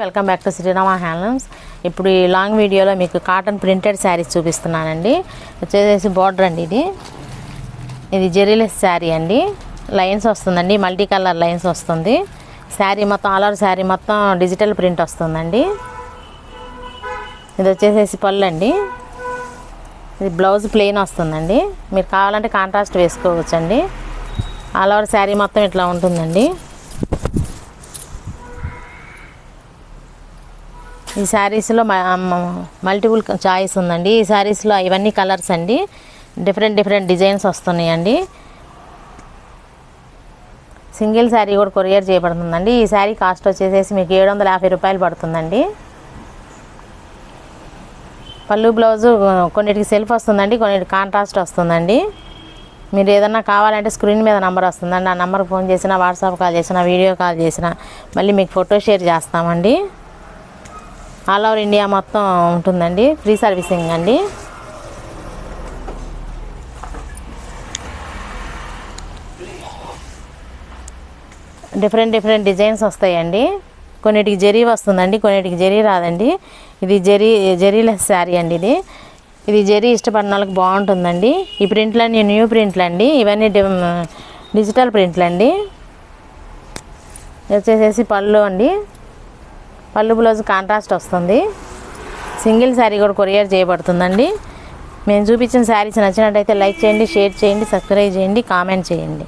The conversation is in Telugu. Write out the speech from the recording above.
Welcome back to Srirama handlooms. ఇప్పుడు ఈ లాంగ్ వీడియోలో మీకు కాటన్ ప్రింటెడ్ శారీస్ చూపిస్తున్నానండి. వచ్చేసి బార్డర్ అండి, ఇది జెరీలెస్ శారీ అండి. లైన్స్ వస్తుందండి, మల్టీ కలర్ లైన్స్ వస్తుంది. శారీ మొత్తం ఆల్ ఓవర్ శారీ మొత్తం డిజిటల్ ప్రింట్ వస్తుందండి. ఇది వచ్చేసి పళ్ళు అండి. ఇది బ్లౌజ్ ప్లెయిన్ వస్తుందండి. మీరు కావాలంటే కాంట్రాస్ట్ వేసుకోవచ్చండి. ఆల్ ఓవర్ శారీ మొత్తం ఇట్లా ఉంటుందండి. ఈ శారీస్లో మల్టిపుల్ చాయిస్ ఉందండి. ఈ శారీస్లో ఇవన్నీ కలర్స్ అండి, డిఫరెంట్ డిజైన్స్ వస్తున్నాయండి. సింగిల్ శారీ కూడా కొరియర్ చేయబడుతుందండి. ఈ శారీ కాస్ట్ వచ్చేసి మీకు 750 రూపాయలు పడుతుందండి. పళ్ళు బ్లౌజు కొన్నిటికి సెల్ఫ్ వస్తుందండి, కొన్నిటికి కాంట్రాస్ట్ వస్తుందండి. మీరు ఏదన్నా కావాలంటే స్క్రీన్ మీద నెంబర్ వస్తుందండి. ఆ నెంబర్కి ఫోన్ చేసినా, వాట్సాప్ కాల్ చేసినా, వీడియో కాల్ చేసినా మళ్ళీ మీకు ఫోటో షేర్ చేస్తామండి. ఆల్ ఓవర్ ఇండియా మొత్తం ఉంటుందండి, ఫ్రీ సర్వీసింగ్ అండి. డిఫరెంట్ డిజైన్స్ వస్తాయండి. కొన్నిటికి జరీ వస్తుందండి, కొన్నిటికి జరీ రాదండి. ఇది జరీలెస్ శారీ అండి. ఇది జరీ ఇష్టపడిన వాళ్ళకి బాగుంటుందండి. ఈ ప్రింట్లన్నీ న్యూ ప్రింట్లు అండి, ఇవన్నీ డిజిటల్ ప్రింట్లు అండి. వచ్చేసి పళ్ళు అండి, పళ్ళు బ్లౌజ్ కాంట్రాస్ట్ వస్తుంది. సింగిల్ శారీ కూడా కొరియర్ చేయబడుతుందండి. మేము చూపించిన శారీస్ నచ్చినట్టయితే లైక్ చేయండి, షేర్ చేయండి, సబ్స్క్రైబ్ చేయండి, కామెంట్ చేయండి.